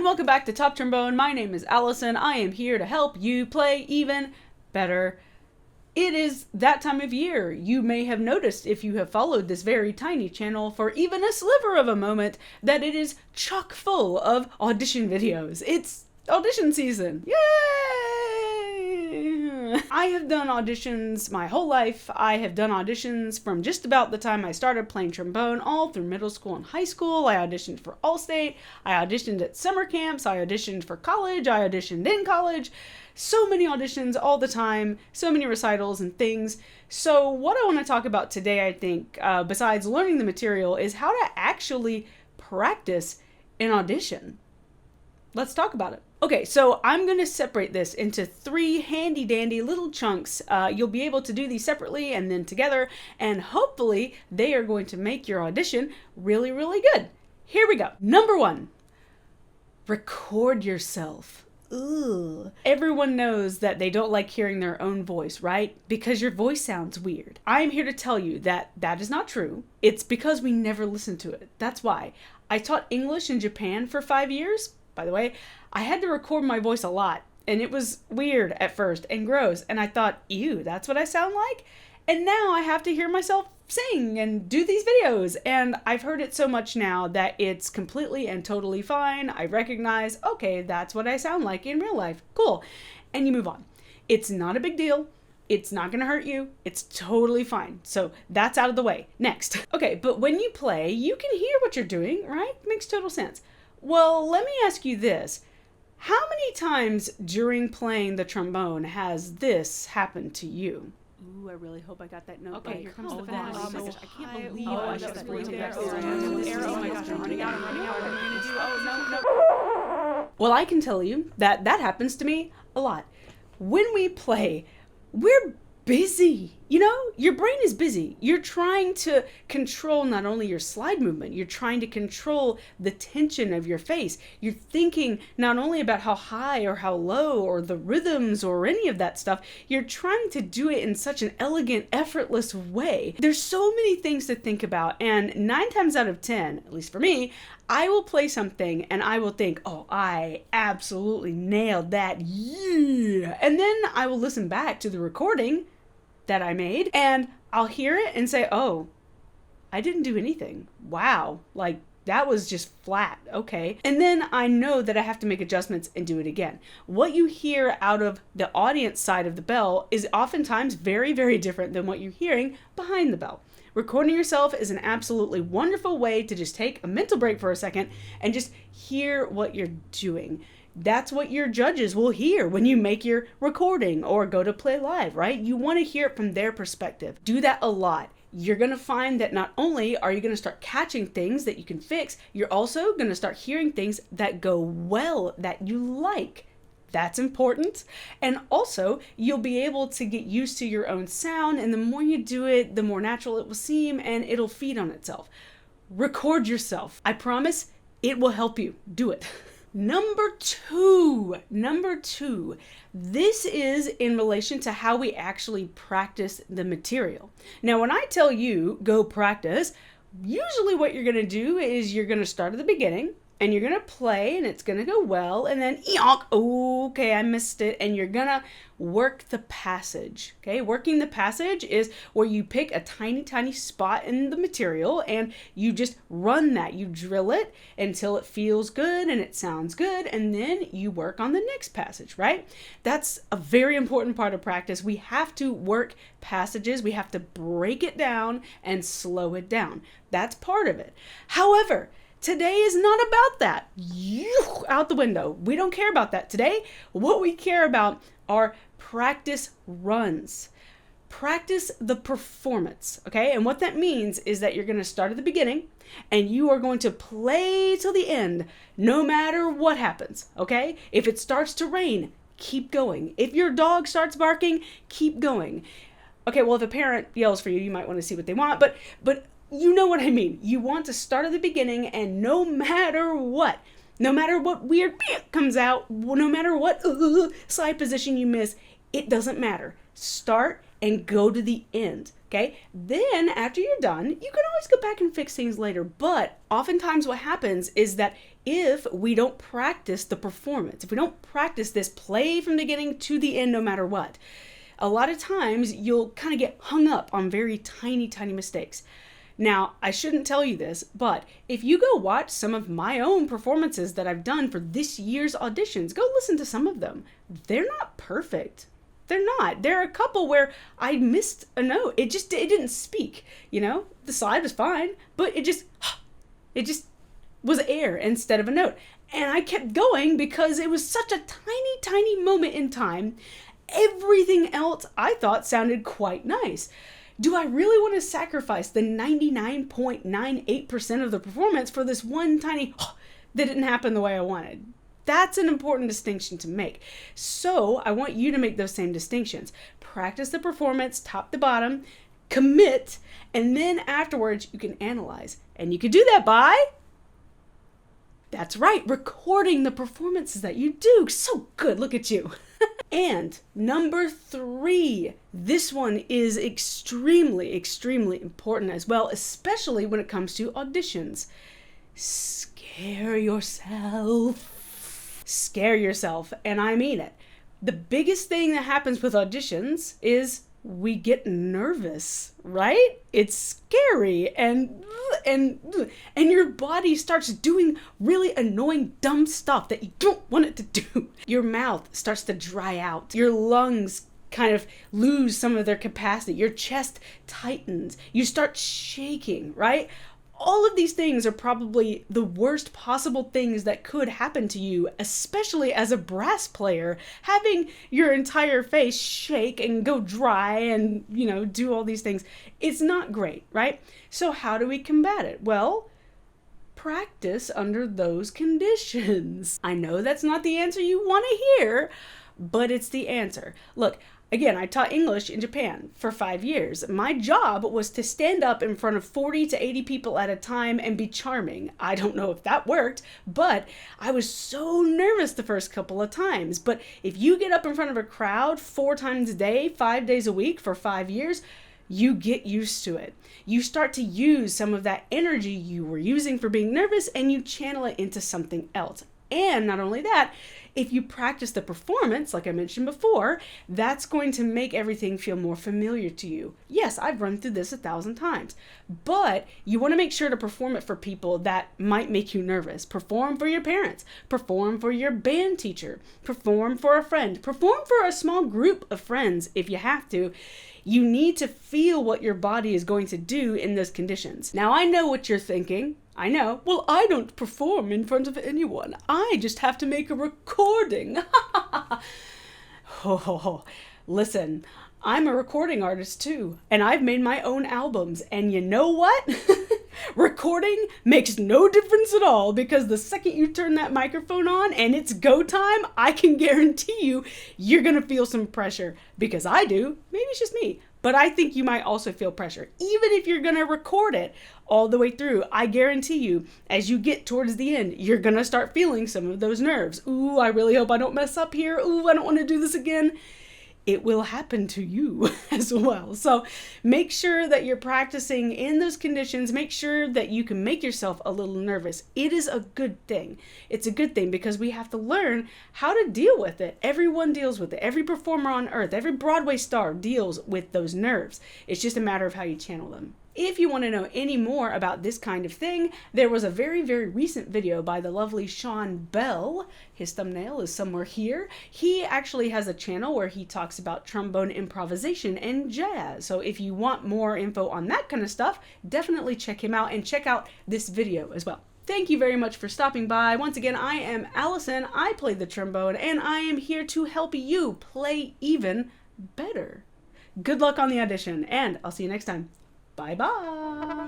welcome back to Top Trombone. My name is Allison. I am here to help you play even better. It is that time of year. You may have noticed, if you have followed this very tiny channel for even a sliver of a moment, that it is chock full of audition videos. It's audition season. Yay! I have done auditions my whole life. I have done auditions from just about the time I started playing trombone all through middle school and high school. I auditioned for Allstate. I auditioned at summer camps. I auditioned for college. I auditioned in college. So many auditions all the time, so many recitals and things. So what I want to talk about today, I think, besides learning the material, is how to actually practice an audition. Let's talk about it. Okay, so I'm going to separate this into 3 handy dandy little chunks. You'll be able to do these separately and then together, and hopefully they are going to make your audition really, really good. Here we go. Number 1, record yourself. Ugh. Everyone knows that they don't like hearing their own voice, right? Because your voice sounds weird. I'm here to tell you that that is not true. It's because we never listen to it. That's why. I taught English in Japan for 5 years. By the way, I had to record my voice a lot, and it was weird at first and gross, and I thought, ew, that's what I sound like? And now I have to hear myself sing and do these videos, and I've heard it so much now that it's completely and totally fine. I recognize, okay, that's what I sound like in real life. Cool. And you move on. It's not a big deal. It's not going to hurt you. It's totally fine. So that's out of the way. Next. Okay, but when you play, you can hear what you're doing, right? Makes total sense. Well, let me ask you this. How many times during playing the trombone has this happened to you? Ooh, I really hope I got that note. Okay, here comes the finish. Oh my gosh, I can't believe I should have raised back there. Oh my gosh, I'm running out, what am I going to do? Oh, no. Well, I can tell you that that happens to me a lot. When we play, we're busy. You know, your brain is busy. You're trying to control not only your slide movement, you're trying to control the tension of your face. You're thinking not only about how high or how low or the rhythms or any of that stuff, you're trying to do it in such an elegant, effortless way. There's so many things to think about, and 9 times out of 10, at least for me, I will play something and I will think, oh, I absolutely nailed that. Yeah. And then I will listen back to the recording that I made, and I'll hear it and say, oh, I didn't do anything. Wow, like that was just flat. Okay. And then I know that I have to make adjustments and do it again. What you hear out of the audience side of the bell is oftentimes very, very different than what you're hearing behind the bell. Recording yourself is an absolutely wonderful way to just take a mental break for a second and just hear what you're doing. That's what your judges will hear when you make your recording or go to play live, right? You want to hear it from their perspective. Do that a lot. You're going to find that not only are you going to start catching things that you can fix, you're also going to start hearing things that go well, that you like. That's important. And also, you'll be able to get used to your own sound, and the more you do it, the more natural it will seem, and it'll feed on itself. Record yourself. I promise it will help you. Do it. Number two, this is in relation to how we actually practice the material. Now, when I tell you go practice, usually what you're going to do is you're going to start at the beginning and you're going to play and it's going to go well, and then eonk, okay, I missed it, and you're going to work the passage. Okay, working the passage is where you pick a tiny, tiny spot in the material and you just run that. You drill it until it feels good and it sounds good, and then you work on the next passage, right? That's a very important part of practice. We have to work passages. We have to break it down and slow it down. That's part of it. However, today is not about that. Out the window. We don't care about that. Today, what we care about are practice runs. Practice the performance, okay? And what that means is that you're going to start at the beginning and you are going to play till the end, no matter what happens, okay? If it starts to rain, keep going. If your dog starts barking, keep going. Okay, well, if a parent yells for you, you might want to see what they want, but you know what I mean. You want to start at the beginning, and no matter what weird comes out, no matter what side position you miss, it doesn't matter. Start and go to the end, okay? Then after you're done, you can always go back and fix things later, but oftentimes what happens is that if we don't practice the performance, if we don't practice this play from the beginning to the end, no matter what. A lot of times you'll kind of get hung up on very tiny, tiny mistakes. Now, I shouldn't tell you this, but if you go watch some of my own performances that I've done for this year's auditions, go listen to some of them. They're not perfect. They're not. There are a couple where I missed a note. It didn't speak, you know? The slide was fine, but it just was air instead of a note. And I kept going because it was such a tiny, tiny moment in time. Everything else I thought sounded quite nice. Do I really want to sacrifice the 99.98% of the performance for this one tiny that didn't happen the way I wanted? That's an important distinction to make. So I want you to make those same distinctions. Practice the performance top to bottom, commit, and then afterwards you can analyze. And you can do that by, that's right, recording the performances that you do. So good, look at you. And number 3, this one is extremely, extremely important as well, especially when it comes to auditions. Scare yourself. Scare yourself, and I mean it. The biggest thing that happens with auditions is we get nervous, right? It's scary and your body starts doing really annoying, dumb stuff that you don't want it to do. Your mouth starts to dry out. Your lungs kind of lose some of their capacity. Your chest tightens. You start shaking, right? All of these things are probably the worst possible things that could happen to you, especially as a brass player. Having your entire face shake and go dry and, do all these things, it's not great, right? So how do we combat it? Well, practice under those conditions. I know that's not the answer you want to hear, but it's the answer. Look, again, I taught English in Japan for 5 years. My job was to stand up in front of 40 to 80 people at a time and be charming. I don't know if that worked, but I was so nervous the first couple of times. But if you get up in front of a crowd 4 times a day, 5 days a week for 5 years, you get used to it. You start to use some of that energy you were using for being nervous and you channel it into something else. And not only that, if you practice the performance, like I mentioned before, that's going to make everything feel more familiar to you. Yes, I've run through this 1,000 times, but you want to make sure to perform it for people that might make you nervous. Perform for your parents, perform for your band teacher, perform for a friend, perform for a small group of friends if you have to. You need to feel what your body is going to do in those conditions. Now, I know what you're thinking. I know. Well, I don't perform in front of anyone. I just have to make a recording. Oh, listen, I'm a recording artist too, and I've made my own albums. And you know what? Recording makes no difference at all, because the second you turn that microphone on and it's go time, I can guarantee you're going to feel some pressure, because I do. Maybe it's just me. But I think you might also feel pressure. Even if you're going to record it all the way through, I guarantee you, as you get towards the end, you're going to start feeling some of those nerves. Ooh, I really hope I don't mess up here. Ooh, I don't want to do this again. It will happen to you as well. So make sure that you're practicing in those conditions. Make sure that you can make yourself a little nervous. It is a good thing. It's a good thing because we have to learn how to deal with it. Everyone deals with it. Every performer on earth, every Broadway star deals with those nerves. It's just a matter of how you channel them. If you want to know any more about this kind of thing, there was a very, very recent video by the lovely Shawn Bell. His thumbnail is somewhere here. He actually has a channel where he talks about trombone improvisation and jazz. So if you want more info on that kind of stuff, definitely check him out and check out this video as well. Thank you very much for stopping by. Once again, I am Allison. I play the trombone and I am here to help you play even better. Good luck on the audition and I'll see you next time. Bye-bye.